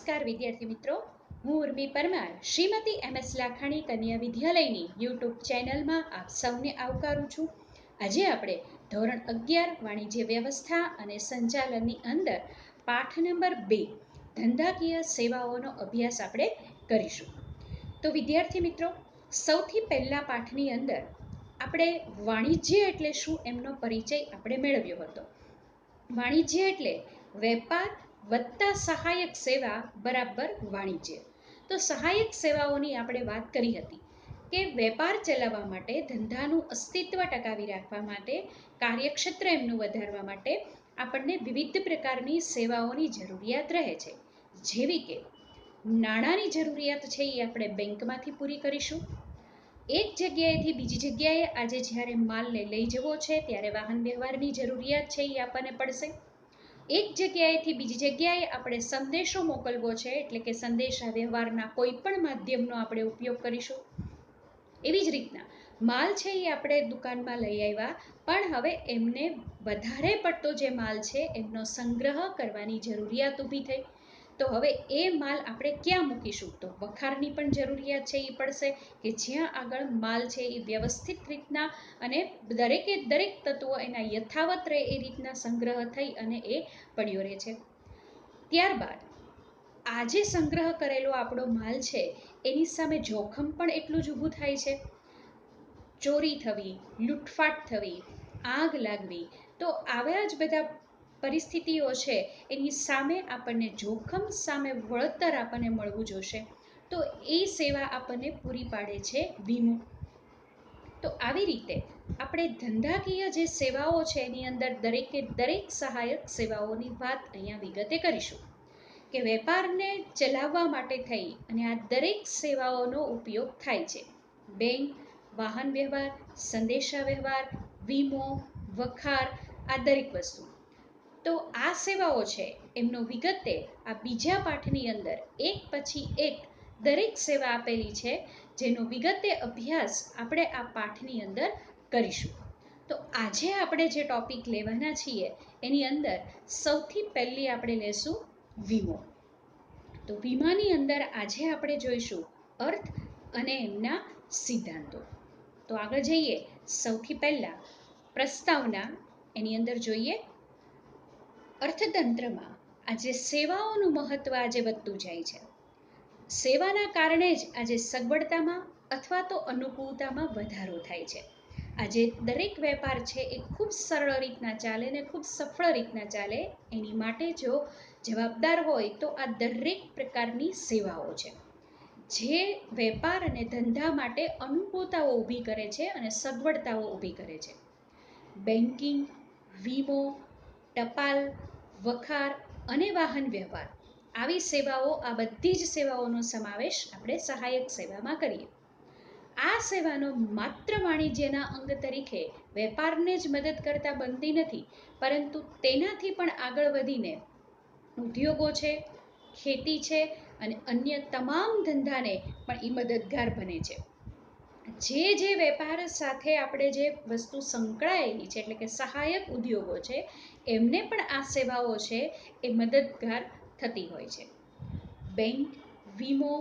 નમસ્કાર વિદ્યાર્થી મિત્રો, હું ઉર્મી પરમાર શ્રીમતી MS લાખાણી કન્યા વિદ્યાલયની યુટ્યુબ ચેનલમાં આપ સૌને આવકારું છું. આજે આપણે ધોરણ 11 વાણિજ્ય વ્યવસ્થા અને સંચાલનની અંદર પાઠ નંબર 2 ધંધાકીય સેવાઓનો અભ્યાસ આપણે કરીશું. તો વિદ્યાર્થી મિત્રો, સૌથી પહેલા પાઠની અંદર આપણે વાણિજ્ય એટલે શું એમનો પરિચય આપણે મેળવ્યો હતો. વાણિજ્ય એટલે વેપાર વત્તા સહાયક સેવા બરાબર વાણિજ્ય. તો સહાયક સેવાઓની આપણે વાત કરી હતી કે વેપાર ચલાવવા માટે, ધંધાનું અસ્તિત્વ ટકાવી રાખવા માટે, કાર્યક્ષેત્ર એમનું વધારવા માટે આપણને વિવિધ પ્રકારની સેવાઓની જરૂરિયાત રહે છે. જેવી કે નાણાંની જરૂરિયાત છે એ આપણે બેંકમાંથી પૂરી કરીશું. એક જગ્યાએથી બીજી જગ્યાએ આજે જ્યારે માલને લઈ જવો છે ત્યારે વાહન વ્યવહારની જરૂરિયાત છે એ આપણને પડશે. એક જગ્યાએથી બીજી જગ્યાએ આપણે સંદેશો મોકલવો છે એટલે કે સંદેશા વ્યવહારના કોઈ પણ માધ્યમનો આપણે ઉપયોગ કરીશું. એવી જ રીતના માલ છે એ આપણે દુકાનમાં લઈ આવ્યા, પણ હવે એમને વધારે પડતો જે માલ છે એમનો સંગ્રહ કરવાની જરૂરિયાત ઊભી થઈ. તો હવે એ માલ આપણે ક્યાં મૂકીશું? તો વખારની પણ જરૂરિયાત છે એ પડશે કે જ્યાં આગળ માલ છે એ વ્યવસ્થિત રીતના અને દરેકે દરેક તત્વો એના યથાવત રહે એ રીતના સંગ્રહ થઈ અને એ પડ્યો રહે છે. ત્યારબાદ આજે સંગ્રહ કરેલો આપણો માલ છે એની સામે જોખમ પણ એટલું જ ઊભું થાય છે. ચોરી થવી, લૂંટફાટ થવી, આગ લાગવી, તો આવા જ બધા પરિસ્થિતિઓ છે એની સામે આપણને જોખમ સામે વળતર આપણને મળવું જોશે. તો એ સેવા આપણને પૂરી પાડે છે વીમો. તો આવી રીતે આપણે ધંધાકીય જે સેવાઓ છે એની અંદર દરેકે દરેક સહાયક સેવાઓની વાત અહીંયા વિગતે કરીશું કે વેપારને ચલાવવા માટે થઈ અને આ દરેક સેવાઓનો ઉપયોગ થાય છે. બેંક, વાહન વ્યવહાર, સંદેશા વ્યવહાર, વીમો, વખાર, આ દરેક વસ્તુ. તો આ સેવાઓ છે એમનો વિગતે આ બીજા પાઠની અંદર એક પછી એક દરેક સેવા આપેલી છે જેનો વિગતે અભ્યાસ આપણે આ પાઠની અંદર કરીશું. તો આજે આપણે જે ટોપિક લેવાના છીએ એની અંદર સૌથી પહેલી આપણે લેશું વીમો. તો વીમાની અંદર આજે આપણે જોઈશું અર્થ અને એમના સિદ્ધાંતો. તો આગળ જઈએ, સૌથી પહેલા પ્રસ્તાવના એની અંદર જોઈએ. અર્થતંત્રમાં આજે સેવાઓનું મહત્વ આજે વધતું જાય છે. સેવાના કારણે જ આજે સગવડતામાં અથવા તો અનુકૂળતામાં વધારો થાય છે. આજે દરેક વેપાર છે એ ખૂબ સરળ રીતના ચાલે ને ખૂબ સફળ રીતના ચાલે એની માટે જો જવાબદાર હોય તો આ દરેક પ્રકારની સેવાઓ છે જે વેપાર અને ધંધા માટે અનુકૂળતાઓ ઊભી કરે છે અને સગવડતાઓ ઊભી કરે છે. બેન્કિંગ, વીમો, ટપાલ, વખાર અને વાહન વ્યવહાર, આવી સેવાઓ, આ બધી જ સેવાઓનો સમાવેશ આપણે સહાયક સેવામાં કરીએ. આ સેવાનો માત્ર વાણિજ્યના અંગ તરીકે વેપારને જ મદદ કરતા બનતી નથી, પરંતુ તેનાથી પણ આગળ વધીને ઉદ્યોગો છે, ખેતી છે અને અન્ય તમામ ધંધાને પણ એ મદદગાર બને છે. જે વેપાર સાથે આપણે જે વસ્તુ સંકળાયેલી છે એટલે કે સહાયક ઉદ્યોગો છે એમને પણ આ સેવાઓ છે એ મદદગાર થતી હોય છે. બેંક, વીમો,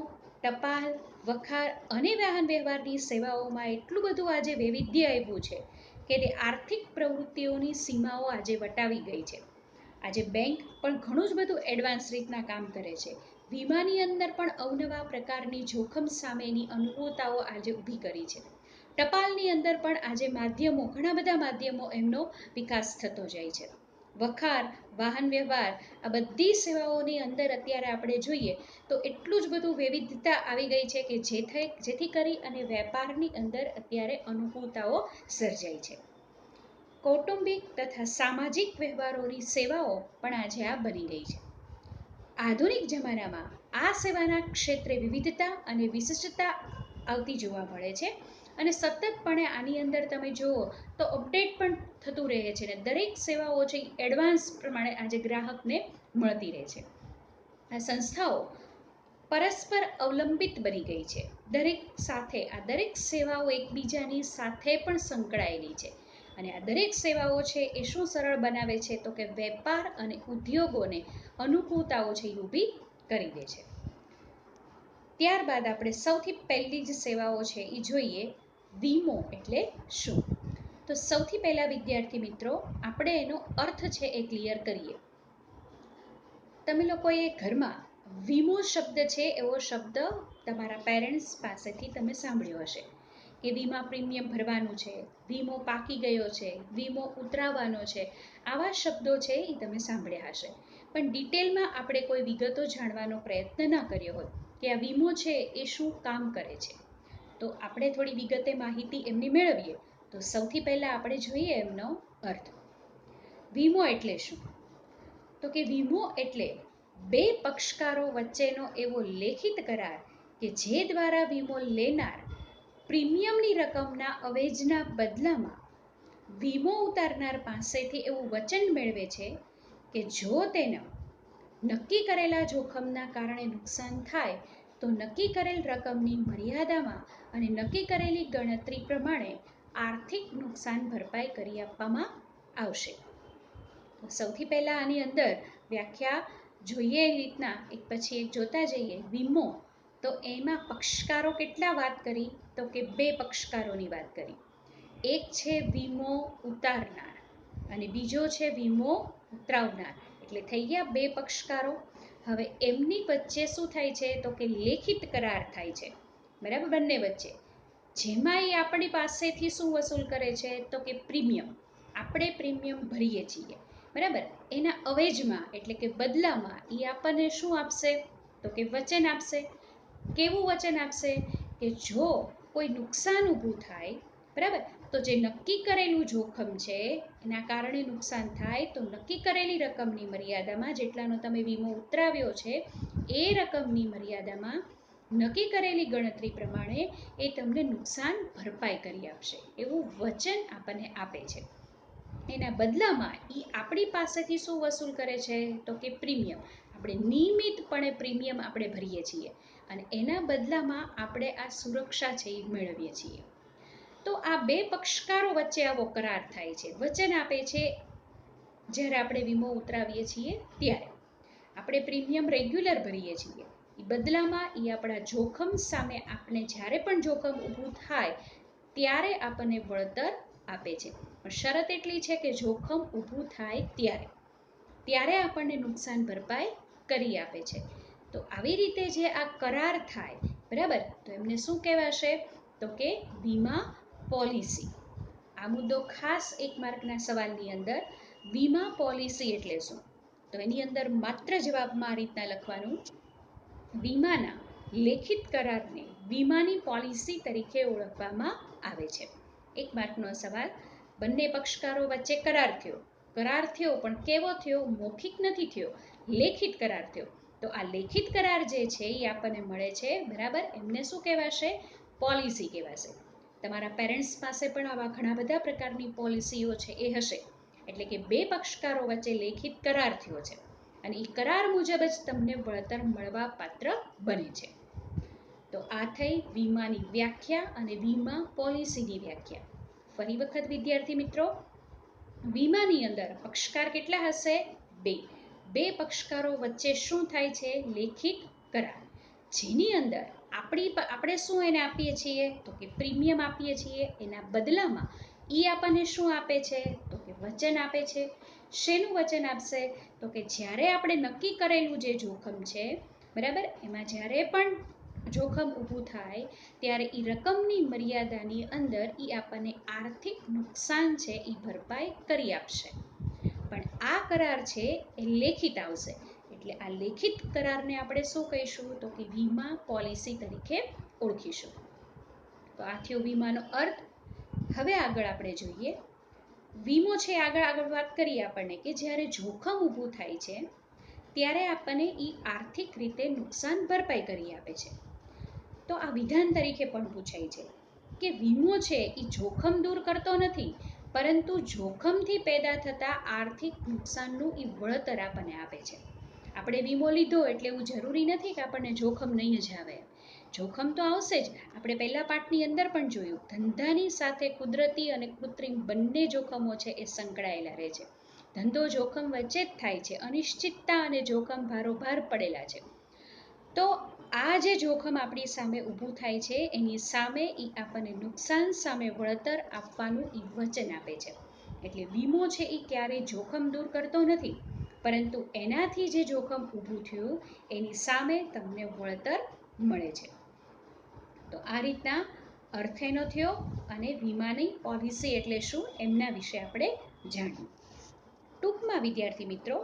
ટપાલ, વખાર અને વાહન વ્યવહારની સેવાઓમાં એટલું બધું આજે વૈવિધ્ય આવ્યું છે કે તે આર્થિક પ્રવૃત્તિઓની સીમાઓ આજે વટાવી ગઈ છે. આજે બેંક પણ ઘણું જ બધું એડવાન્સ રીતના કામ કરે છે. વીમાની અંદર પણ અવનવા પ્રકારની જોખમ સામેની અનુકૂળતાઓ આજે ઊભી કરી છે. ટપાલની અંદર પણ આજે માધ્યમો, ઘણા બધા માધ્યમો એમનો વિકાસ થતો જાય છે. વખાર, વાહન વ્યવહાર, આ બધી સેવાઓની અંદર અત્યારે આપણે જોઈએ તો એટલું જ બધું વૈવિધ્યતા આવી ગઈ છે કે જેથી કરી અને વેપારની અંદર અત્યારે અનુકૂળતાઓ સર્જાય છે. કૌટુંબિક તથા સામાજિક વ્યવહારોની સેવાઓ પણ આજે આ બની રહી છે. આધુનિક જમાનામાં આ સેવાના ક્ષેત્રે વિવિધતા અને વિશિષ્ટતા આવતી જોવા મળે છે અને સતતપણે આની અંદર તમે જુઓ તો અપડેટ પણ થતું રહે છે અને દરેક સેવાઓ છે એડવાન્સ પ્રમાણે આજે ગ્રાહકને મળતી રહે છે. આ સંસ્થાઓ પરસ્પર અવલંબિત બની ગઈ છે. દરેક સાથે આ દરેક સેવાઓ એકબીજાની સાથે પણ સંકળાયેલી છે અને આ દરેક સેવાઓ છે એ શું સરળ બનાવે છે તો કે વેપાર અને ઉદ્યોગોને અનુકૂળતાઓ છે એ ઊભી કરી દે છે. ત્યારબાદ આપણે સૌથી પહેલી જ સેવાઓ છે એ જોઈએ, વીમો એટલે શું. તો સૌથી પહેલા વિદ્યાર્થી મિત્રો આપણે એનો અર્થ છે એ ક્લિયર કરીએ. તમે લોકોએ ઘરમાં વીમો શબ્દ છે એવો શબ્દ તમારા પેરેન્ટ્સ પાસેથી તમે સાંભળ્યો હશે કે વીમા પ્રીમિયમ ભરવાનું છે, વીમો પાકી ગયો છે, વીમો ઉતરાવવાનો છે. આવા શબ્દો છે એ તમે સાંભળ્યા હશે, પણ ડિટેલમાં આપણે કોઈ વિગતો જાણવાનો પ્રયત્ન ના કર્યો હોય કે આ વીમો છે એ શું કામ કરે છે. તો આપણે થોડી વિગતે માહિતી એમની મેળવીએ. તો સૌથી પહેલા આપણે જોઈએ એમનો અર્થ. વીમો એટલે શું? તો કે વીમો એટલે બે પક્ષકારો વચ્ચેનો એવો લેખિત કરાર કે જે દ્વારા વીમો લેનાર પ્રીમિયમની રકમના અવેજના બદલામાં વીમો ઉતારનાર પાસેથી એવું વચન મેળવે છે કે જો તેના નક્કી કરેલા જોખમના કારણે નુકસાન થાય તો નક્કી કરેલ રકમની મર્યાદામાં અને નક્કી કરેલી ગણતરી પ્રમાણે આર્થિક નુકસાન ભરપાઈ કરી આપવામાં આવશે. સૌથી પહેલા આની અંદર વ્યાખ્યા જોઈએ એ રીતના એક પછી એક જોતા જઈએ. વીમો તો એમાં પક્ષકારો કેટલા વાત કરી? તો કે બે પક્ષકારોની વાત કરી. એક છે વીમો ઉતારનાર અને બીજો છે વીમો ઉતરાવનાર. એટલે થઈ ગયા બે પક્ષકારો. હવે એમની વચ્ચે શું થાય છે? તો કે લેખિત કરાર થાય છે, બરાબર, બંને વચ્ચે. જેમાં એ આપણી પાસેથી શું વસૂલ કરે છે? તો કે પ્રીમિયમ. આપણે પ્રીમિયમ ભરીએ છીએ, બરાબર. એના અવેજમાં એટલે કે બદલામાં એ આપણને શું આપશે? તો કે વચન આપશે. કેવું વચન આપશે? કે જો કોઈ નુકસાન ઊભું થાય, બરાબર, તો જે નક્કી કરેલું જોખમ છે એના કારણે નુકસાન થાય તો નક્કી કરેલી રકમની મર્યાદામાં, જેટલાનો તમે વીમો ઉતરાવ્યો છે એ રકમની મર્યાદામાં નક્કી કરેલી ગણતરી પ્રમાણે એ તમને નુકસાન ભરપાઈ કરી આપશે, એવું વચન આપણને આપે છે. એના બદલામાં એ આપણી પાસેથી શું વસૂલ કરે છે? તો કે પ્રીમિયમ. આપણે નિયમિતપણે પ્રીમિયમ આપણે ભરીએ છીએ અને એના બદલામાં આપણે આ સુરક્ષા છે એ મેળવીએ છીએ. તો આ બે પક્ષકારો વચ્ચે આવો કરાર થાય છે, વચન આપે છે. જ્યારે આપણે વીમો ઉતરાવીએ છીએ ત્યારે આપણે પ્રીમિયમ રેગ્યુલર ભરીએ છીએ, એ બદલામાં એ આપણા જોખમ સામે આપણે જ્યારે પણ જોખમ ઊભું થાય ત્યારે આપણને વળતર આપે છે. પણ શરત એટલી છે કે જોખમ ઊભું થાય ત્યારે આપણને નુકસાન ભરપાઈ કરી આપે છે. તો આવી રીતે જે આ કરાર થાય, બરાબર, તો એમને શું કહેવાશે? તો કે વીમા પોલિસી. આ મુદ્દો ખાસ એક માર્કના સવાલની અંદર, વીમા પોલિસી એટલે શું? તો એની અંદર માત્ર જવાબમાં આ રીતના લખવાનું, વીમાના લેખિત કરારને વીમાની પોલિસી તરીકે ઓળખવામાં આવે છે. એક માર્કનો સવાલ. બંને પક્ષકારો વચ્ચે કરાર થયો. કરાર થયો પણ કેવો થયો? મૌખિક નથી થયો, લેખિત કરાર થયો. તો આ લેખિત કરાર જે છે એ આપણને મળે છે, બરાબર. એમને શું કહેવાશે? પોલિસી કહેવાશે. તમારા પેરેન્ટ્સ પાસે પણ આવા ઘણા બધા પ્રકારની પોલિસીઓ છે એ હશે. એટલે કે બે પક્ષકારો વચ્ચે લેખિત કરાર થયો છે અને એ કરાર મુજબ જ તમને વળતર મળવા પાત્ર બને છે. તો આ થઈ વીમાની વ્યાખ્યા અને વીમા પોલિસીની વ્યાખ્યા. ફરી વખત વિદ્યાર્થી મિત્રો, વીમાની અંદર પક્ષકાર કેટલા હશે? બે પક્ષકારો વચ્ચે શું થાય છે? લેખિત કરાર, જેની અંદર આપણે શું એને આપીએ છીએ? તો કે પ્રીમિયમ આપીએ છીએ. એના બદલામાં એ આપણને શું આપે છે? તો કે વચન આપે છે. શેનું વચન આપશે? તો કે જ્યારે આપણે નક્કી કરેલું જે જોખમ છે, બરાબર, એમાં જ્યારે પણ જોખમ ઊભું થાય ત્યારે એ રકમની મર્યાદાની અંદર એ આપણને આર્થિક નુકસાન છે એ ભરપાઈ કરી આપશે. પણ આ કરાર છે એ લેખિત આવશે. એટલે આ લેખિત કરારને આપણે શું કહીશું? તો કે વીમા પોલિસી તરીકે ઓળખીશું. તો આ થયો વીમાનો અર્થ. હવે આગળ આપણે જોઈએ વીમો છે. આગળ વાત કરીએ આપણને કે જ્યારે જોખમ ઊભું થાય છે ત્યારે આપણને એ આર્થિક રીતે નુકસાન ભરપાઈ કરી આપે છે. તો આ વિધાન તરીકે પણ પૂછાય છે કે વીમો છે એ જોખમ દૂર કરતો નથી, પરંતુ જોખમથી પેદા થતા આર્થિક નુકસાનનું એ વળતર આપણને આપે છે. આપણે વીમો લીધો એટલે એવું જરૂરી નથી કે આપણને જોખમ નહીં જ આવે. જોખમ તો આવશે જ. આપણે પહેલા પાઠની અંદર પણ જોયું, ધંધાની સાથે કુદરતી અને કૃત્રિમ બંને જોખમો છે એ સંકળાયેલા રહે છે. ધંધો જોખમ વચ્ચે જ થાય છે. અનિશ્ચિતતા અને જોખમ ભારોભાર પડેલા છે. તો આ જે જોખમ આપણી સામે ઊભું થાય છે એની સામે એ આપણને નુકસાન સામે વળતર આપવાનું એ વચન આપે છે. એટલે વીમો છે એ ક્યારેય જોખમ દૂર કરતો નથી, પરંતુ એનાથી જે જોખમ ઊભું થયું એની સામે તમને વળતર મળે છે. તો આ રીતના અર્થ એનો થયો અને વીમાની પોલિસી એટલે શું એમના વિશે આપણે જાણ્યું. ટૂંકમાં વિદ્યાર્થી મિત્રો,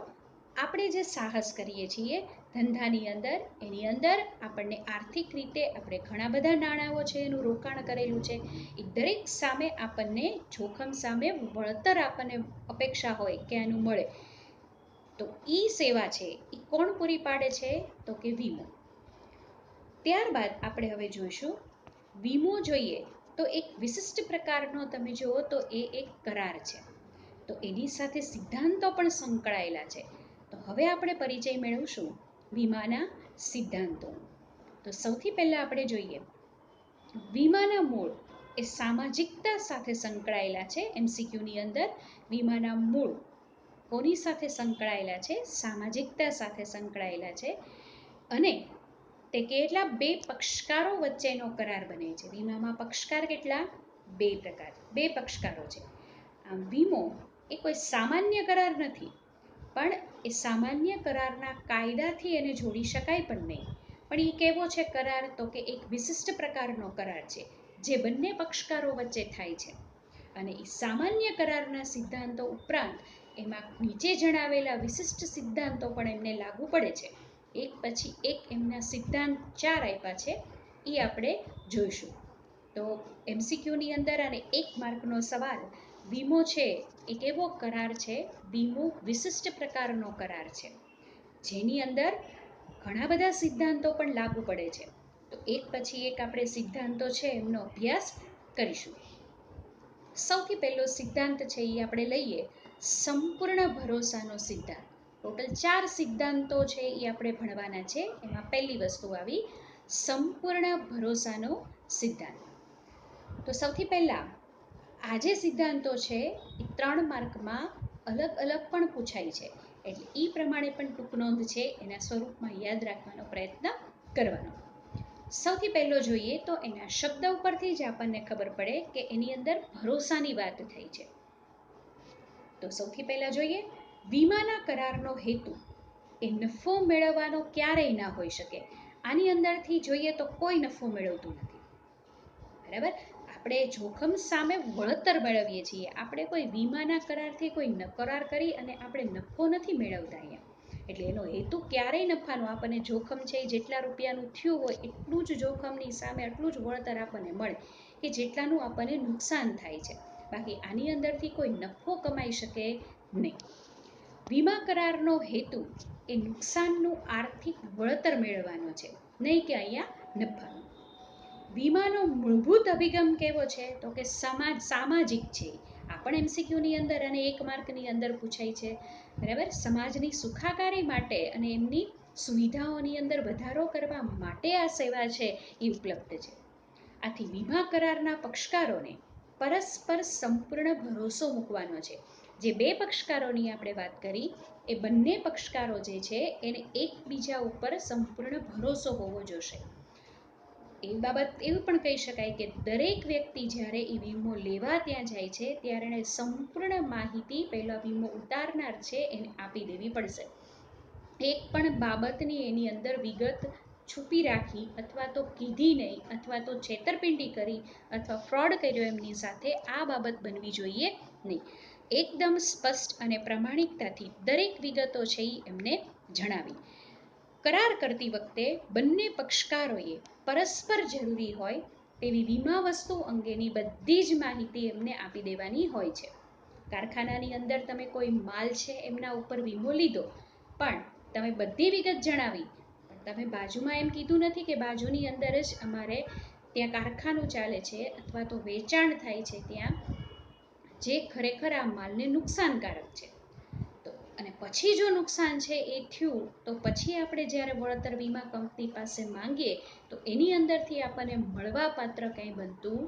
આપણે જે સાહસ કરીએ છીએ ધંધાની અંદર, એની અંદર આપણને આર્થિક રીતે આપણે ઘણા બધા નાણાંઓ છે એનું રોકાણ કરેલું છે, એ દરેક સામે આપણને જોખમ સામે વળતર આપણને અપેક્ષા હોય કે આનું મળે. તો એ સેવા છે એ કોણ પૂરી પાડે છે? તો કે વીમો. ત્યારબાદ આપણે હવે જોઈશું વીમો જોઈએ તો એક વિશિષ્ટ પ્રકારનો તમે જુઓ તો એ એક કરાર છે. તો એની સાથે સિદ્ધાંતો પણ સંકળાયેલા છે. તો હવે આપણે પરિચય મેળવશું વીમાના સિદ્ધાંતો. તો સૌથી પહેલા આપણે જોઈએ વીમાના મૂળ એ સામાજિકતા સાથે સંકળાયેલા છે. MCQની અંદર વીમાના મૂળ કોની સાથે સંકળાયેલા છે? સામાજિકતા સાથે સંકળાયેલા છે. અને તે કેટલા? બે પક્ષકારો વચ્ચેનો કરાર બને છે. વીમામાં પક્ષકાર કેટલા? બે પ્રકાર, બે પક્ષકારો છે. આમ વીમો એ કોઈ સામાન્ય કરાર નથી, પણ એ સામાન્ય કરારના કાયદાથી એને જોડી શકાય પણ નહીં. પણ એ કેવો છે કરાર? તો કે એક વિશિષ્ટ પ્રકારનો કરાર છે જે બંને પક્ષકારો વચ્ચે થાય છે. અને એ સામાન્ય કરારના સિદ્ધાંતો ઉપરાંત એમાં નીચે જણાવેલા વિશિષ્ટ સિદ્ધાંતો પણ એમને લાગુ પડે છે. એક પછી એક એમના સિદ્ધાંત 4 આપ્યા છે, એ આપણે જોઈશું. તો MCQની અંદર અને 1 માર્કનો સવાલ, વીમો છે એ કેવો કરાર છે? વીમો વિશિષ્ટ પ્રકારનો કરાર છે જેની અંદર ઘણા બધા સિદ્ધાંતો પણ લાગુ પડે છે. તો એક પછી એક આપણે સિદ્ધાંતો છે એમનો અભ્યાસ કરીશું. સૌથી પહેલો સિદ્ધાંત છે એ આપણે લઈએ સંપૂર્ણ ભરોસાનો સિદ્ધાંત. ટોટલ 4 સિદ્ધાંતો છે એ આપણે ભણવાના છે. એમાં પહેલી વસ્તુ આવી સંપૂર્ણ ભરોસાનો સિદ્ધાંત. તો સૌથી પહેલા આ જે સિદ્ધાંતો છે એ 3 માર્કમાં અલગ અલગ પણ પૂછાય છે, એટલે એ પ્રમાણે પણ ટૂંક નોંધ છે એના સ્વરૂપમાં યાદ રાખવાનો પ્રયત્ન કરવાનો. સૌથી પહેલો જોઈએ તો એના શબ્દ ઉપરથી જ આપણને ખબર પડે કે એની અંદર ભરોસાની વાત થઈ છે. તો સૌથી પહેલા જોઈએ વીમાના કરારનો હેતુ એ નફો મેળવવાનો ક્યારેય ના હોઈ શકે. આની અંદરથી જોઈએ તો કોઈ નફો મેળવતું નથી, બરાબર? આપણે જોખમ સામે વળતર મેળવીએ છીએ. આપણે કોઈ વીમાના કરારથી કોઈ કરાર કરી અને આપણે નફો નથી મેળવતા અહીંયા. એટલે એનો હેતુ ક્યારેય નફાનો, આપણને જોખમ છે જેટલા રૂપિયાનું થયું હોય એટલું જ જોખમની સામે આટલું જ વળતર આપણને મળે કે જેટલાનું આપણને નુકસાન થાય છે. બાકી આની અંદરથી કોઈ નફો કમાઈ શકે નહીં. વીમા કરારનો હેતુ એ નુકસાનનું આર્થિક વળતર મેળવવાનો છે, નહીં કે અહીંયા નફાનો. વીમાનો મૂળભૂત અભિગમ કેવો છે? તો કે સામાજિક છે. આ પણ MCQની અંદર અને 1 માર્કની અંદર પૂછાય છે, બરાબર? સમાજની સુખાકારી માટે અને એમની સુવિધાઓની અંદર વધારો કરવા માટે આ સેવા છે એ ઉપલબ્ધ છે. આથી વીમા કરારના પક્ષકારોને પરસ્પર સંપૂર્ણ ભરોસો મૂકવાનો છે. જે બે પક્ષકારોની આપણે વાત કરી એ બંને પક્ષકારો જે છે એને એકબીજા ઉપર સંપૂર્ણ ભરોસો હોવો જોશે. એ બાબત એવું પણ કહી શકાય કે દરેક વ્યક્તિ જ્યારે એ વીમો લેવા ત્યાં જાય છે ત્યારે એને સંપૂર્ણ માહિતી પહેલા વીમો ઉતારનાર છે એને આપી દેવી પડશે. એક પણ બાબતની એની અંદર વિગત છુપી રાખી અથવા તો કીધી નહીં અથવા તો છેતરપિંડી કરી અથવા ફ્રોડ કર્યો એમની સાથે, આ બાબત બનવી જોઈએ નહીં. એકદમ સ્પષ્ટ અને પ્રામાણિકતાથી દરેક વિગતો છે એ એમને જણાવી. કરાર કરતી વખતે બંને પક્ષકારોએ પરસ્પર જરૂરી હોય તેવી વીમા વસ્તુ અંગેની બધી જ માહિતી એમને આપી દેવાની હોય છે. કારખાનાની અંદર તમે કોઈ માલ છે એમના ઉપર વીમો લીધો, પણ તમે બધી વિગત જણાવી, પણ તમે બાજુમાં એમ કીધું નથી કે બાજુની અંદર જ અમારે ત્યાં કારખાનું ચાલે છે અથવા તો વેચાણ થાય છે ત્યાં, જે ખરેખર આ માલને નુકસાનકારક છે. તો અને પછી જો નુકસાન છે એ થયું તો પછી આપણે જ્યારે વળતર વીમા કંપની પાસે માંગીએ તો એની અંદરથી આપણને મળવાપાત્ર કંઈ બનતું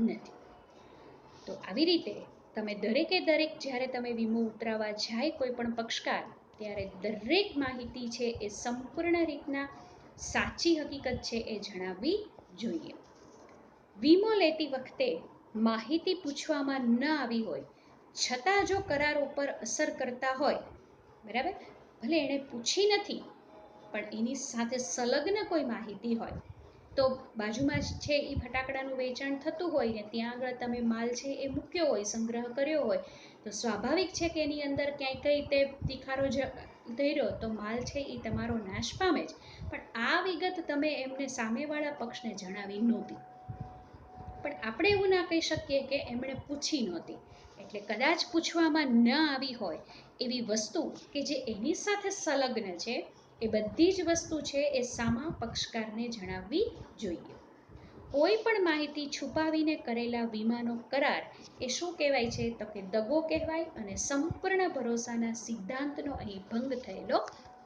નથી. તો આવી રીતે તમે દરેકે દરેક જ્યારે તમે વીમો ઉતરાવવા જાય કોઈ પણ પક્ષકાર, ત્યારે દરેક માહિતી છે એ સંપૂર્ણ રીતના સાચી હકીકત છે એ જણાવવી જોઈએ. વીમો લેતી વખતે માહિતી પૂછવામાં ન આવી હોય છતાં જો કરાર ઉપર અસર કરતા હોય, બરાબર, ભલે એણે પૂછી નથી પણ એની સાથે સંલગ્ન કોઈ માહિતી હોય, તો બાજુમાં છે એ ફટાકડાનું વેચાણ થતું હોય ને ત્યાં આગળ તમે માલ છે એ મૂક્યો હોય, સંગ્રહ કર્યો હોય, તો સ્વાભાવિક છે કે એની અંદર ક્યાંય કઈ રીતે તીખારો ધર્યો તો માલ છે એ તમારો નાશ પામે જ. પણ આ વિગત તમે એમને સામેવાળા પક્ષને જણાવી નહોતી. પણ આપણે એવું ના કહી શકીએ કે એમણે પૂછી નહોતી. એટલે કદાચ પૂછવામાં ન આવી હોય એવી વસ્તુ કે જે એની સાથે સંલગ્ન છે, એ બધી જ વસ્તુ છે એ સામા પક્ષકારને જણાવવી જોઈએ. કોઈ પણ માહિતી છુપાવીને કરેલા વીમાનો કરાર એ શું કહેવાય છે? તો કે દગો કહેવાય અને સંપૂર્ણ ભરોસાના સિદ્ધાંતનો અહીં ભંગ થયેલો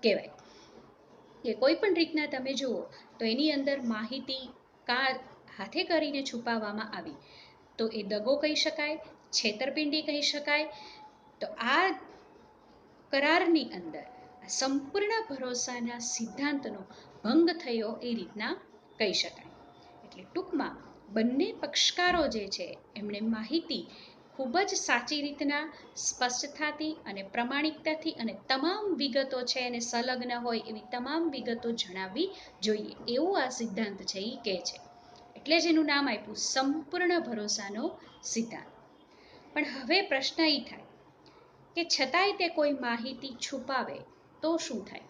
કહેવાય. કે કોઈ પણ રીતના તમે જુઓ તો એની અંદર માહિતી હાથે કરીને છુપાવવામાં આવી તો એ દગો કહી શકાય, છેતરપિંડી કહી શકાય. તો આ કરારની અંદર સંપૂર્ણ ભરોસાના સિદ્ધાંતનો ભંગ થયો એ રીતના કહી શકાય. એટલે ટૂંકમાં બંને પક્ષકારો જે છે એમણે માહિતી ખૂબ જ સાચી રીતના, સ્પષ્ટતાથી અને પ્રમાણિકતાથી અને તમામ વિગતો છે એને સંલગ્ન હોય એવી તમામ વિગતો જણાવવી જોઈએ, એવું આ સિદ્ધાંત છે એ કહે છે. એટલે જ એનું નામ આપ્યું સંપૂર્ણ ભરોસાનો સિદ્ધાંત. પણ હવે પ્રશ્ન એ થાય કે છતાંય તે કોઈ માહિતી છુપાવે તો શું થાય?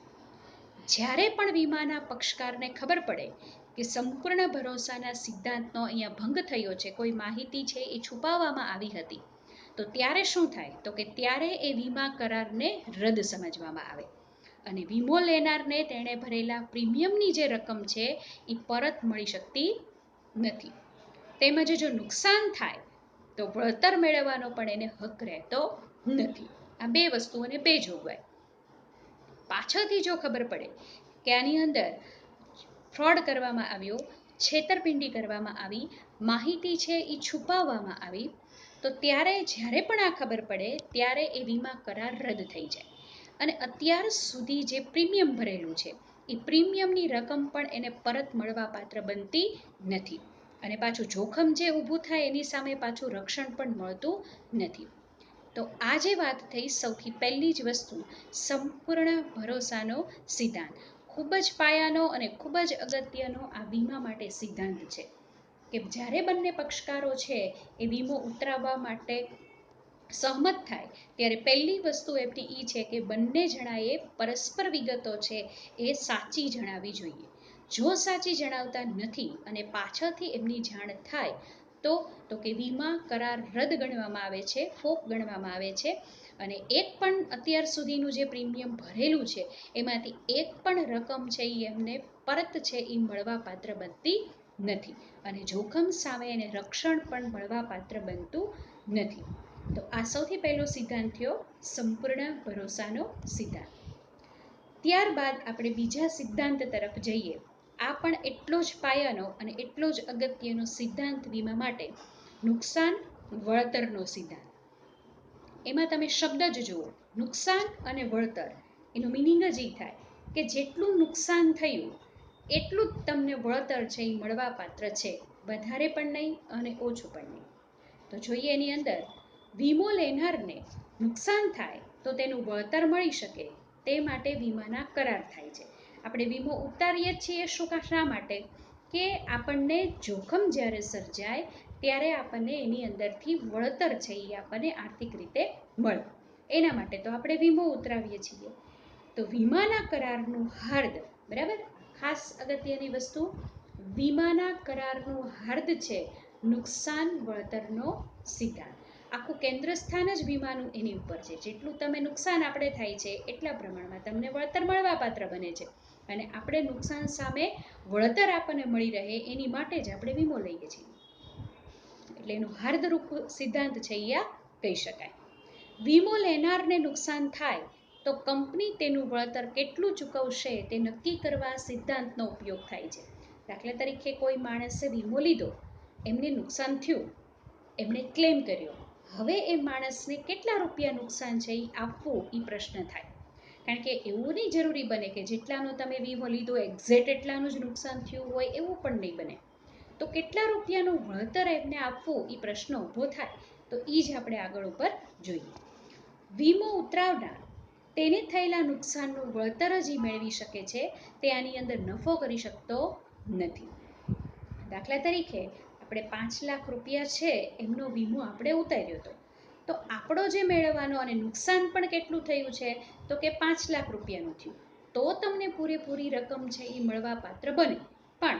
જ્યારે પણ વીમાના પક્ષકારને ખબર પડે કે સંપૂર્ણ ભરોસાના સિદ્ધાંતનો અહીંયા ભંગ થયો છે, કોઈ માહિતી છે એ છુપાવવામાં આવી હતી, તો ત્યારે શું થાય? તો કે ત્યારે એ વીમા કરારને રદ સમજવામાં આવે અને વીમો લેનારને તેણે ભરેલા પ્રીમિયમની જે રકમ છે એ પરત મળી શકતી નથી. તેમજ જો નુકસાન થાય તો વળતર મેળવવાનો પણ એને હક રહેતો નથી. આ બે વસ્તુઓને બે જોગવાઈ. પાછળથી જો ખબર પડે કે આની અંદર ફ્રોડ કરવામાં આવ્યો, છેતરપિંડી કરવામાં આવી, માહિતી છે એ છુપાવવામાં આવી, તો ત્યારે જ્યારે પણ આ ખબર પડે ત્યારે એ વીમા કરાર રદ થઈ જાય અને અત્યાર સુધી જે પ્રીમિયમ ભરેલું છે એ પ્રીમિયમની રકમ પણ એને પરત મળવા પાત્ર બનતી નથી અને પાછું જોખમ જે ઊભું થાય એની સામે પાછું રક્ષણ પણ મળતું નથી. તો આ જે વાત થઈ સૌથી પહેલી જ વસ્તુ સંપૂર્ણ ભરોસાનો સિદ્ધાંત, ખૂબ જ પાયાનો અને ખૂબ જ અગત્યનો આ વીમા માટે સિદ્ધાંત છે કે જ્યારે બંને પક્ષકારો છે એ વીમો ઉતરાવવા માટે સહમત થાય ત્યારે પહેલી વસ્તુ એમની એ છે કે બંને જણાએ પરસ્પર વિગતો છે એ સાચી જણાવવી જોઈએ. જો સાચી જણાવતા નથી અને પાછળથી એમની જાણ થાય તો કે વીમા કરાર રદ ગણવામાં આવે છે, ફોક ગણવામાં આવે છે અને એક પણ અત્યાર સુધીનું જે પ્રીમિયમ ભરેલું છે એમાંથી એક પણ રકમ છે એ એમને પરત છે એ મળવા પાત્ર બનતી નથી અને જોખમ સામે એને રક્ષણ પણ મળવા પાત્ર બનતું નથી. તો આ સૌથી પહેલો સિદ્ધાંત થયો સંપૂર્ણ ભરોસાનો સિદ્ધાંત. ત્યારબાદ આપણે બીજા સિદ્ધાંત તરફ જઈએ. આ પણ એટલો જ પાયાનો અને એટલો જ અગત્યનો સિદ્ધાંત વીમા માટે, નુકસાન વળતરનો સિદ્ધાંત. એમાં તમે શબ્દ જ જુઓ, નુકસાન અને વળતર, એનું મિનિંગ જ એ થાય કે જેટલું નુકસાન થયું એટલું જ તમને વળતર છે એ મળવા પાત્ર છે, વધારે પણ નહીં અને ઓછું પણ નહીં. તો જોઈએ એની અંદર વીમો લેનારને નુકસાન થાય તો તેનું વળતર મળી શકે તે માટે વીમાના કરાર થાય છે. આપણે વીમો ઉતારીએ છીએ શા માટે? કે આપણને જોખમ જ્યારે સર્જાય ત્યારે આપણને એની અંદરથી વળતર છે એ આપણને આર્થિક રીતે મળે, એના માટે તો આપણે વીમો ઉતરાવીએ છીએ. તો વીમાના કરારનું હાર્દ, બરાબર, ખાસ અગત્યની વસ્તુ, વીમાના કરારનું હાર્દ છે નુકસાન વળતરનો સિદ્ધાંત. આખું કેન્દ્ર સ્થાન જ વીમાનું એની ઉપર છે. જેટલું તમે નુકસાન આપણે થાય છે એટલા પ્રમાણમાં તમને વળતર મળવા પાત્ર બને છે અને આપણે નુકસાન સામે વળતર આપણને મળી રહે એની માટે જ આપણે વીમો લઈએ છીએ. એટલે એનું હાર્દરૂપ સિદ્ધાંત છે એ કહી શકાય. વીમો લેનારને નુકસાન થાય તો કંપની તેનું વળતર કેટલું ચૂકવશે તે નક્કી કરવા સિદ્ધાંતનો ઉપયોગ થાય છે. દાખલા તરીકે કોઈ માણસે વીમો લીધો, એમને નુકસાન થયું, એમણે ક્લેમ કર્યો, હવે એ માણસને કેટલા રૂપિયા નુકસાન છે એ આપવું એ પ્રશ્ન થાય. કારણ કે એવું નહીં જરૂરી બને કે જેટલાનો તમે વીમો લીધો એક્ઝેક્ટ એટલાનું જ નુકસાન થયું હોય, એવું પણ નહીં બને. તો કેટલા રૂપિયાનું વળતર એમને આપવું એ પ્રશ્ન ઊભો થાય. તો એ જ આપણે આગળ ઉપર જોઈએ. વીમો ઉતરાવનાર તેને થયેલા નુકસાનનું વળતર જ મેળવી શકે છે, તે આની અંદર નફો કરી શકતો નથી. દાખલા તરીકે આપણે 5 લાખ રૂપિયા છે એમનો વીમો આપણે ઉતાર્યો હતો, તો આપણો જે મેળવવાનો અને નુકસાન પણ કેટલું થયું છે તો કે 5 લાખ રૂપિયાનું થયું, તો તમને પૂરેપૂરી રકમ છે એ મળવા પાત્ર બને. પણ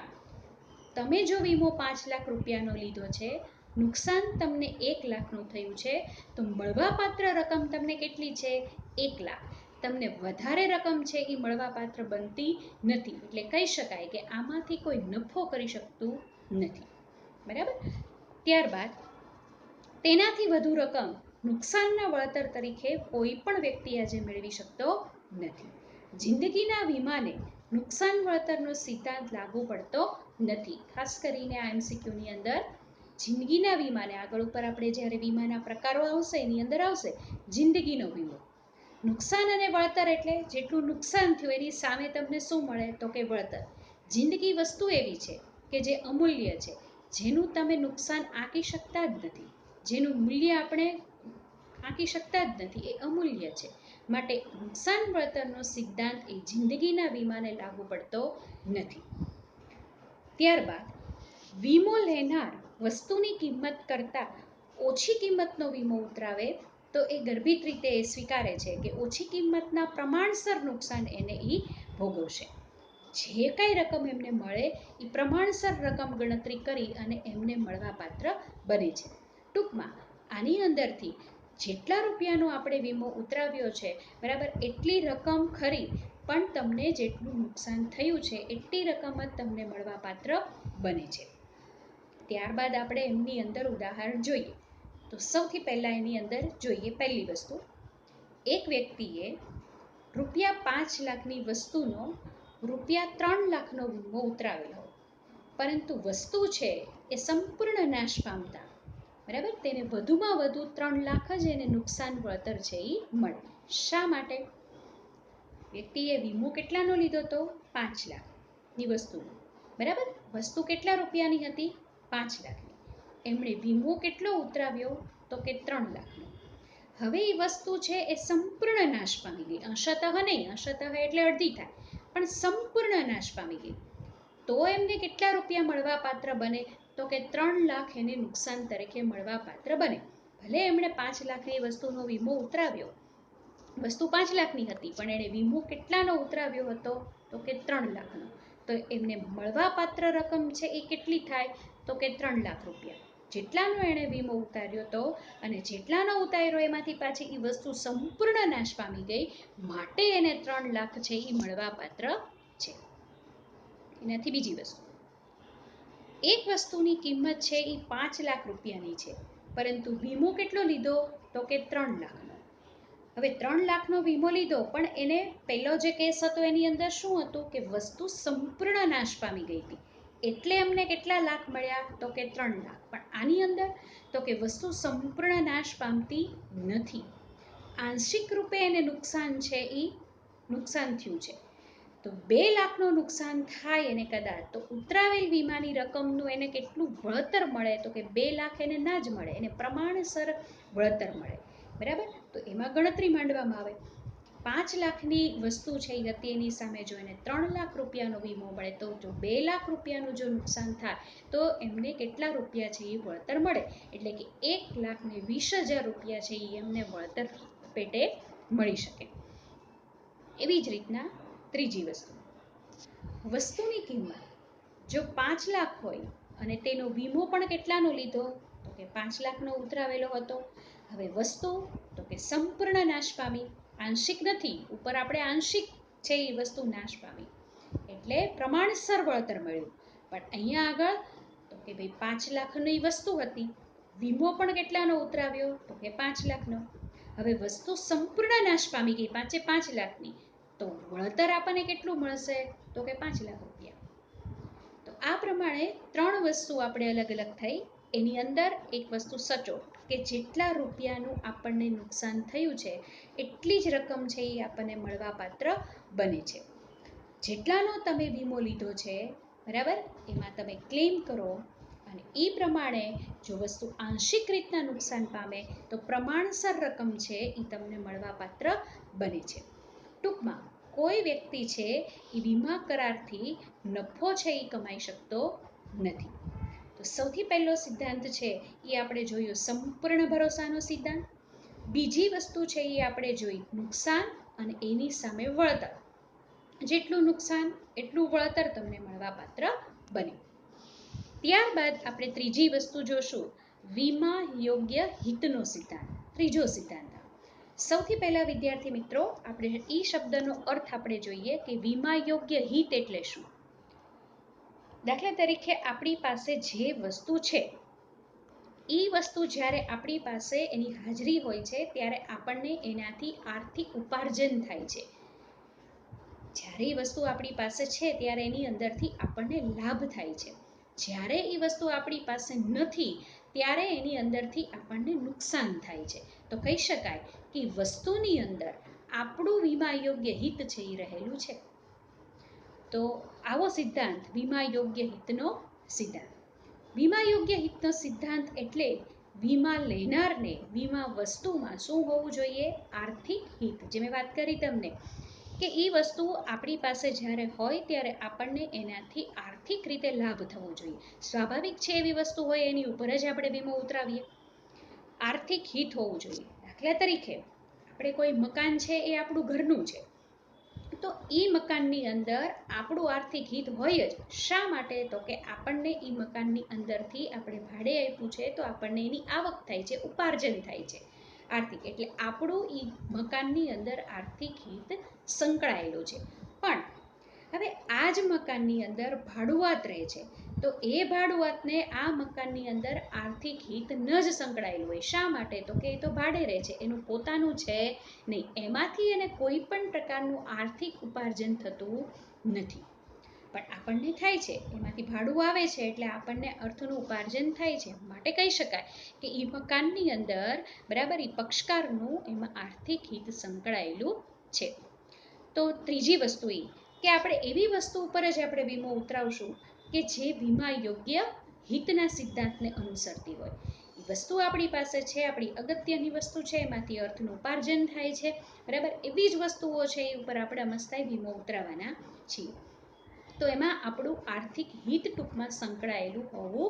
તમે જો વીમો 5 લાખ રૂપિયાનો લીધો છે, નુકસાન તમને 1 લાખનું થયું છે, તો મળવાપાત્ર રકમ તમને કેટલી છે? 1 લાખ. તમને વધારે રકમ છે એ મળવાપાત્ર બનતી નથી. એટલે કહી શકાય કે આમાંથી કોઈ નફો કરી શકતું નથી. બરાબર. ત્યારબાદ તેનાથી વધુ રકમ નુકસાનના વળતર તરીકે કોઈ પણ વ્યક્તિ આજે મેળવી શકતો નથી. જિંદગીના વીમાને નુકસાન વળતરનો સિદ્ધાંત લાગુ પડતો નથી. ખાસ કરીને આ MCQની અંદર જિંદગીના વીમાને આગળ ઉપર આપણે જ્યારે વીમાના પ્રકારો આવશે એની અંદર આવશે જિંદગીનો વીમો. નુકસાન અને વળતર એટલે જેટલું નુકસાન થયું એની સામે તમને શું મળે તો કે વળતર. જિંદગી વસ્તુ એવી છે કે જે અમૂલ્ય છે, જેનું તમે નુકસાન આંકી શકતા જ નથી, જેનું મૂલ્ય આપણે આંકી શકતા જ નથી, એ અમૂલ્ય છે. માટે નુકસાન વળતરનો સિદ્ધાંત એ જિંદગીના વીમાને લાગુ પડતો નથી. ત્યારબાદ વીમો લેનાર વસ્તુની કિંમત કરતાં ઓછી કિંમતનો વીમો ઉતરાવે તો એ ગર્ભિત રીતે એ સ્વીકારે છે કે ઓછી કિંમતના પ્રમાણસર નુકસાન એને ભોગવશે. જે કાંઈ રકમ એમને મળે એ પ્રમાણસર રકમ ગણતરી કરી અને એમને મળવાપાત્ર બને છે. ટૂંકમાં આની અંદરથી જેટલા રૂપિયાનો આપણે વીમો ઉતરાવ્યો છે, બરાબર, એટલી રકમ ખરી, પણ તમને જેટલું નુકસાન થયું છે એટલી રકમ જ તમને મળવાપાત્ર બને છે. ત્યારબાદ આપણે એમની અંદર ઉદાહરણ જોઈએ. તો સૌથી પહેલાં એની અંદર જોઈએ પહેલી વસ્તુ, એક વ્યક્તિએ ₹5 લાખની વસ્તુનો ₹3 લાખનો વીમો ઉતરાવેલો, પરંતુ વસ્તુ છે એ સંપૂર્ણ નાશ પામતા, બરાબર, તેને વધુમાં વધુ 3 લાખ જ એને નુકસાન વળતર છે એ મળે. શા માટે? વ્યક્તિએ વીમો કેટલાનો લીધો હતો? 5 લાખની વસ્તુનો, બરાબર. વસ્તુ કેટલા રૂપિયાની હતી? 5 લાખની. એમણે વીમો કેટલો ઉતરાવ્યો તો કે 3 લાખનો. હવે એ વસ્તુ છે એ સંપૂર્ણ નાશ પામી ગઈ. અંશતઃ નહીં, અંશતઃ એટલે અડધી થાય, પણ સંપૂર્ણ નાશ પામી ગઈ. તો એમને કેટલા રૂપિયા મળવા પાત્ર બને તો કે 3 લાખ એને નુકસાન તરીકે મળવા પાત્ર બને. ભલે એમણે 5 લાખની વસ્તુનો વીમો ઉતરાવ્યો, વસ્તુ 5 લાખની હતી, પણ એણે વીમો કેટલાનો ઉતરાવ્યો હતો તો કે 3 લાખનો. તો એમને મળવાપાત્ર રકમ છે એ કેટલી થાય તો કે 3 લાખ રૂપિયા. જેટલાનો એણે વીમો ઉતાર્યો હતો અને જેટલાનો ઉતાર્યો એમાંથી પાછી એ વસ્તુ સંપૂર્ણ નાશ પામી ગઈ, માટે એને 3 લાખ છે એ મળવાપાત્ર છે. એનાથી બીજી વસ્તુ, એક વસ્તુની કિંમત છે એ 5 લાખ રૂપિયાની છે, પરંતુ વીમો કેટલો લીધો તો કે 3 લાખનો. હવે 3 લાખનો વીમો લીધો, પણ એને પહેલો જે કેસ હતો એની અંદર શું હતું કે વસ્તુ સંપૂર્ણ નાશ પામી ગઈ હતી, એટલે એમને કેટલા લાખ મળ્યા તો કે 3 લાખ. પણ આની અંદર તો કે વસ્તુ સંપૂર્ણ નાશ પામતી નથી, આંશિક રૂપે એને નુકસાન છે એ નુકસાન થયું છે. તો 2 લાખનું નુકસાન થાય એને કદાચ, તો ઉતરાવેલ વીમાની રકમનું એને કેટલું વળતર મળે તો કે 2 લાખ એને ના જ મળે, એને પ્રમાણસર વળતર મળે, બરાબર. તો એમાં ગણતરી માંડવામાં આવે. 5 લાખની વસ્તુ છે એ હતી, એની સામે જો એને 3 લાખ રૂપિયાનો વીમો મળે, તો જો 2 લાખ રૂપિયાનું જો નુકસાન થાય તો એમને કેટલા રૂપિયા છે એ વળતર મળે, એટલે કે 1,20,000 રૂપિયા છે એ એમને વળતર પેટે મળી શકે. એવી જ રીતના ત્રીજી વસ્તુ, વસ્તુની કિંમત જો 5 લાખ હોય અને તેનો વીમો પણ કેટલાનો લીધો તો કે 5 લાખનો ઉતરાવેલો હતો. હવે વસ્તુ તો કે સંપૂર્ણ નાશ પામી, આંશિક નથી, ઉપર આપણે આંશિક છે એ વસ્તુ નાશ પામી, એટલે પ્રમાણસર વળતર મળ્યું. પણ અહીંયા આગળ તો કે ભાઈ 5 લાખની વસ્તુ હતી, વીમો પણ કેટલાનો ઉતરાવ્યો તો કે 5 લાખનો. હવે વસ્તુ સંપૂર્ણ નાશ પામી ગઈ, 5 લાખની, તો વળતર આપણને કેટલું મળશે તો કે 5 લાખ રૂપિયા. તો આ પ્રમાણે 3 વસ્તુ આપણે અલગ અલગ થઈ. એની અંદર એક વસ્તુ સચોટ કે જેટલા રૂપિયાનું આપણને નુકસાન થયું છે એટલી જ રકમ છે એ આપણને મળવાપાત્ર બને છે. જેટલાનો તમે વીમો લીધો છે, બરાબર, એમાં તમે ક્લેમ કરો અને એ પ્રમાણે જો વસ્તુ આંશિક રીતના નુકસાન પામે તો પ્રમાણસર રકમ છે એ તમને મળવાપાત્ર બને છે. ટૂંકમાં કોઈ વ્યક્તિ છે એ વીમા કરારથી નફો છે એ કમાઈ શકતો નથી. તો સૌથી પહેલો સિદ્ધાંત છે એ આપણે જોયું સંપૂર્ણ ભરોસાનો સિદ્ધાંત. બીજી વસ્તુ છે એ આપણે જોઈ નુકસાન અને એની સામે વળતર. જેટલું નુકસાન એટલું વળતર તમને મળવાપાત્ર બને. ત્યારબાદ આપણે ત્રીજી વસ્તુ જોશું વીમા યોગ્ય હિતનો સિદ્ધાંત, ત્રીજો સિદ્ધાંત. સૌથી પહેલા વિદ્યાર્થી મિત્રો આપણે એ શબ્દનો અર્થ આપણે જોઈએ કે વીમા યોગ્ય હિત એટલે શું. દાખલા તરીકે આપણી પાસે જે વસ્તુ છે એ વસ્તુ જ્યારે આપણી પાસે એની હાજરી હોય છે ત્યારે આપણને એનાથી આર્થિક ઉપાર્જન થાય છે. જ્યારે એ વસ્તુ આપણી પાસે છે ત્યારે એની અંદરથી આપણને લાભ થાય છે. જ્યારે એ વસ્તુ આપણી પાસે નથી ત્યારે એની અંદરથી આપણને નુકસાન થાય છે. તો કહી શકાય કે વસ્તુની અંદર આપણું વીમા યોગ્ય હિત છે એ રહેલું છે. તો આવો સિદ્ધાંત વીમા યોગ્ય હિતનો સિદ્ધાંત. વીમા યોગ્ય હિતનો સિદ્ધાંત એટલે વીમા લેનારને વીમા વસ્તુમાં શું હોવું જોઈએ? આર્થિક હિત. જે મેં વાત કરી તમને કે એ વસ્તુ આપણી પાસે જ્યારે હોય ત્યારે આપણને એનાથી આર્થિક રીતે લાભ થવો જોઈએ. સ્વાભાવિક છે એવી વસ્તુ હોય એની ઉપર જ આપણે વીમો ઉતરાવીએ. આર્થિક હિત હોવું જોઈએ. દાખલા તરીકે આપણે કોઈ મકાન છે એ આપણું ઘરનું છે, તો એ મકાનની અંદર આપણું આર્થિક હિત હોય જ. શા માટે? તો કે આપણને એ મકાનની અંદરથી આપણે ભાડે આપ્યું છે તો આપણને એની આવક થાય છે, ઉપાર્જન થાય છે આર્થિક. એટલે આપણું એ મકાનની અંદર આર્થિક હિત સંકળાયેલું છે. પણ હવે આ જ મકાનની અંદર ભાડુઆત રહે છે, તો એ ભાડુઆતને આ મકાનની અંદર આર્થિક હિત ન જ સંકળાયેલું હોય. શા માટે? તો કે એ તો ભાડે રહે છે, એનું પોતાનું છે નહીં, એમાંથી એને કોઈ પણ પ્રકારનું આર્થિક ઉપાર્જન થતું નથી. પણ આપણને થાય છે, એમાંથી ભાડું આવે છે એટલે આપણને અર્થનું ઉપાર્જન થાય છે. માટે કહી શકાય કે એ મકાનની અંદર બરાબર એ પક્ષકારનું એમાં આર્થિક હિત સંકળાયેલું છે. તો ત્રીજી વસ્તુ એ કે આપણે એવી વસ્તુ ઉપર જ આપણે વીમો ઉતરાવશું કે જે વીમા યોગ્ય હિતના સિદ્ધાંતને અનુસરતી હોય. એ વસ્તુ આપણી પાસે છે, આપણી અગત્યની વસ્તુ છે, એમાંથી અર્થનું ઉપાર્જન થાય છે, બરાબર. એવી જ વસ્તુઓ છે એ ઉપર આપણે મસ્તાઈ વીમો ઉતરાવવાના છીએ. તો એમાં આપણું આર્થિક હિત ટૂંકમાં સંકળાયેલું હોવું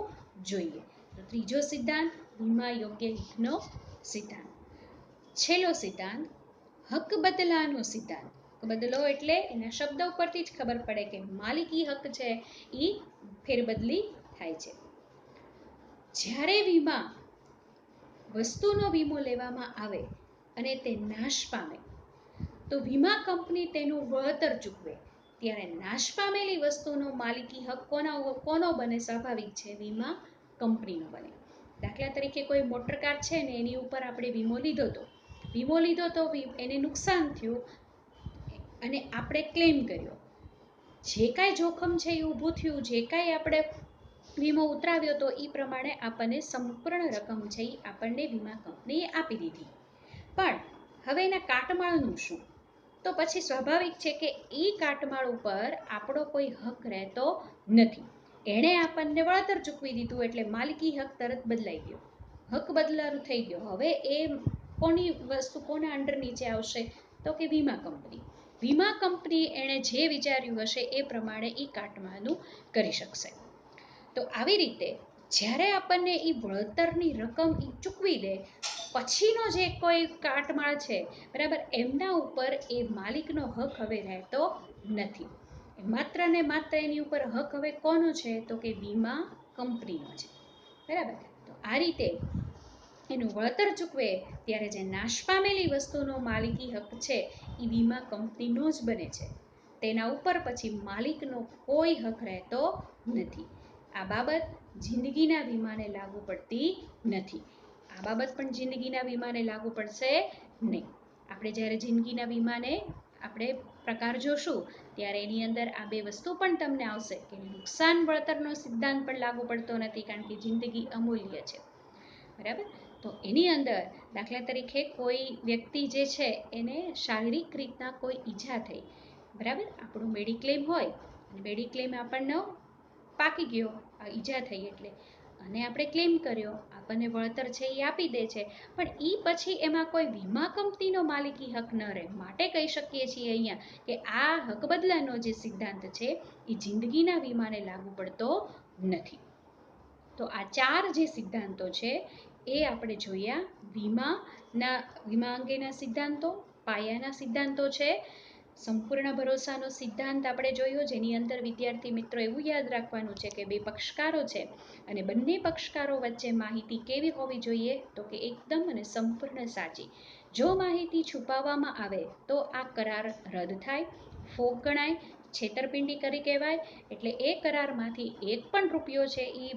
જોઈએ. તો ત્રીજો સિદ્ધાંત વીમા યોગ્ય હિતનો સિદ્ધાંત. છેલ્લો સિદ્ધાંત હક બદલાનો સિદ્ધાંત. બદલો એટલે એના શબ્દ ઉપરથી જ ખબર પડે કે માલિકી હક છે એ ફેરબદલી થાય છે. જ્યારે વીમા વસ્તુનો વીમો લેવામાં આવે અને તે નાશ પામે તો વીમા કંપની તેનું વળતર ચૂકવે. ત્યારે નાશ પામેલી વસ્તુનો માલિકી હક કોનો બને? સ્વાભાવિક છે વીમા કંપનીનો બને. દાખલા તરીકે કોઈ મોટર કાર છે ને એની ઉપર આપણે વીમો લીધો તો એને નુકસાન થયું અને આપણે ક્લેમ કર્યો. જે કાંઈ જોખમ છે એ ઊભું થયું, જે કાંઈ આપણે વીમો ઉતરાવ્યો તો એ પ્રમાણે આપણને સંપૂર્ણ રકમ છે એ આપણને વીમા કંપનીએ આપી દીધી. પણ હવે એના કાટમાળનું શું? તો પછી સ્વાભાવિક છે કે એ કાટમાળ ઉપર આપણો કોઈ હક રહેતો નથી. એણે આપણને વળતર ચૂકવી દીધું એટલે માલિકી હક તરત બદલાઈ ગયો, હક બદલારું થઈ ગયો. હવે એ કોની વસ્તુ કોના અંડર નીચે આવશે? તો કે વીમા કંપની. વીમા કંપની એણે જે વિચાર્યું હશે એ પ્રમાણે એ કાટમાળનું કરી શકશે. તો આવી રીતે જ્યારે આપણને એ વળતરની રકમ એ ચૂકવી દે પછીનો જે કોઈ કાટમાળ છે, બરાબર, એમના ઉપર એ માલિકનો હક હવે રહેતો નથી. માત્ર ને માત્ર એની ઉપર હક હવે કોનો છે? તો કે વીમા કંપનીનો છે, બરાબર. તો આ રીતે એનું વળતર ચૂકવે ત્યારે જે નાશ પામેલી વસ્તુનો માલિકી હક છે એ વીમા કંપનીનો જ બને છે. તેના ઉપર પછી માલિકનો કોઈ હક રહેતો નથી. આ બાબત જિંદગીના વીમાને લાગુ પડતી નથી. આ બાબત પણ જિંદગીના વીમાને લાગુ પડશે નહીં. આપણે જ્યારે જિંદગીના વીમાને આપણે પ્રકાર જોશું ત્યારે એની અંદર આ બે વસ્તુ પણ તમને આવશે કે નુકસાન વળતરનો સિદ્ધાંત પણ લાગુ પડતો નથી, કારણ કે જિંદગી અમૂલ્ય છે, બરાબર. તો એની અંદર દાખલા તરીકે કોઈ વ્યક્તિ જે છે એને શારીરિક રીતના કોઈ ઈજા થઈ, બરાબર, આપણું મેડિક્લેમ હોય અને મેડિક્લેમ આપણને પાકી ગયો આ ઈજા થઈ એટલે, અને આપણે ક્લેમ કર્યો, આપણને વળતર છે એ આપી દે છે, પણ એ પછી એમાં કોઈ વીમા કંપનીનો માલિકી હક ન રહે. માટે કહી શકીએ છીએ અહીંયા કે આ હક બદલાનો જે સિદ્ધાંત છે એ જિંદગીના વીમાને લાગુ પડતો નથી. તો આ 4 જે સિદ્ધાંતો છે એ આપણે જોયા. વીમા અંગેના સિદ્ધાંતો, પાયાના સિદ્ધાંતો છે. સંપૂર્ણ ભરોસાનો સિદ્ધાંત આપણે જોયો, જેની અંદર વિદ્યાર્થી મિત્રો એવું યાદ રાખવાનું છે કે બે પક્ષકારો છે અને બંને પક્ષકારો વચ્ચે માહિતી કેવી હોવી જોઈએ, તો કે એકદમ અને સંપૂર્ણ સાચી. જો માહિતી છુપાવવામાં આવે તો આ કરાર રદ થાય, ફોક ગણાય, છેતરપિંડી કરી કહેવાય. એટલે એ કરારમાંથી એક પણ રૂપિયો છે એ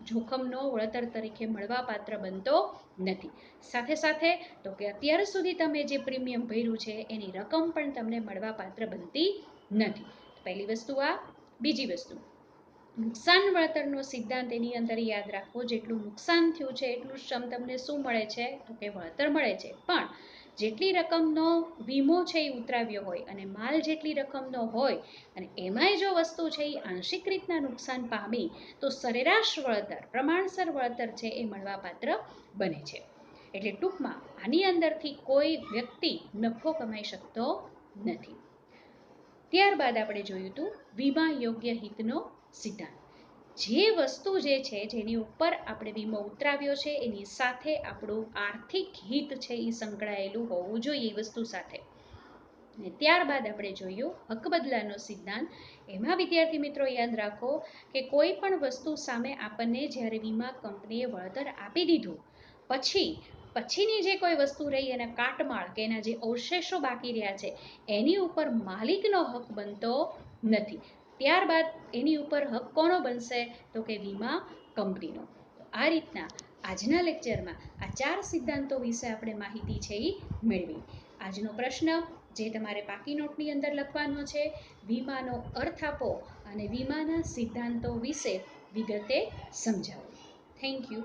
જોખમનો વળતર તરીકે મળવાપાત્ર બનતો નથી. સાથે સાથે તો કે અત્યાર સુધી તમે જે પ્રીમિયમ ભર્યું છે એની રકમ પણ તમને મળવાપાત્ર બનતી નથી. પહેલી વસ્તુ આ. બીજી વસ્તુ, નુકસાન વળતરનો સિદ્ધાંત એની અંદર યાદ રાખવો, જેટલું નુકસાન થયું છે એટલું જ તમને શું મળે છે, તો કે વળતર મળે છે. પણ જેટલી રકમનો વીમો છે એ ઉતરાવ્યો હોય અને માલ જેટલી રકમનો હોય અને એમાંય જો વસ્તુ છે એ આંશિક રીતના નુકસાન પામી તો સરેરાશ વળતર, પ્રમાણસર વળતર છે એ મળવાપાત્ર બને છે. એટલે ટૂંકમાં આની અંદરથી કોઈ વ્યક્તિ નફો કમાઈ શકતો નથી. ત્યારબાદ આપણે જોયું હતું વીમા યોગ્ય હિતનો સિદ્ધાંત. જે વસ્તુ જે છે જેની ઉપર આપણે વીમો ઉતરાવ્યો છે એની સાથે આપણું આર્થિક હિત છે એ સંકળાયેલું હોવું જોઈએ એ વસ્તુ સાથે. અને ત્યારબાદ આપણે જોયું હક બદલાનો સિદ્ધાંત. એમાં વિદ્યાર્થી મિત્રો યાદ રાખો કે કોઈ પણ વસ્તુ સામે આપણને જ્યારે વીમા કંપનીએ વળતર આપી દીધું પછીની જે કોઈ વસ્તુ રહી એના કાટમાળ કે એના જે અવશેષો બાકી રહ્યા છે એની ઉપર માલિકનો હક બનતો નથી. ત્યારબાદ એની ઉપર હક કોનો બનશે, તો કે વીમા કંપનીનો. આ રીતના આજના લેક્ચરમાં આ 4 સિદ્ધાંતો વિશે આપણે માહિતી છે એ મેળવી. આજનો પ્રશ્ન જે તમારે પાકી નોટની અંદર લખવાનો છે, વીમાનો અર્થ આપો અને વીમાના સિદ્ધાંતો વિશે વિગતે સમજાવો. Thank you.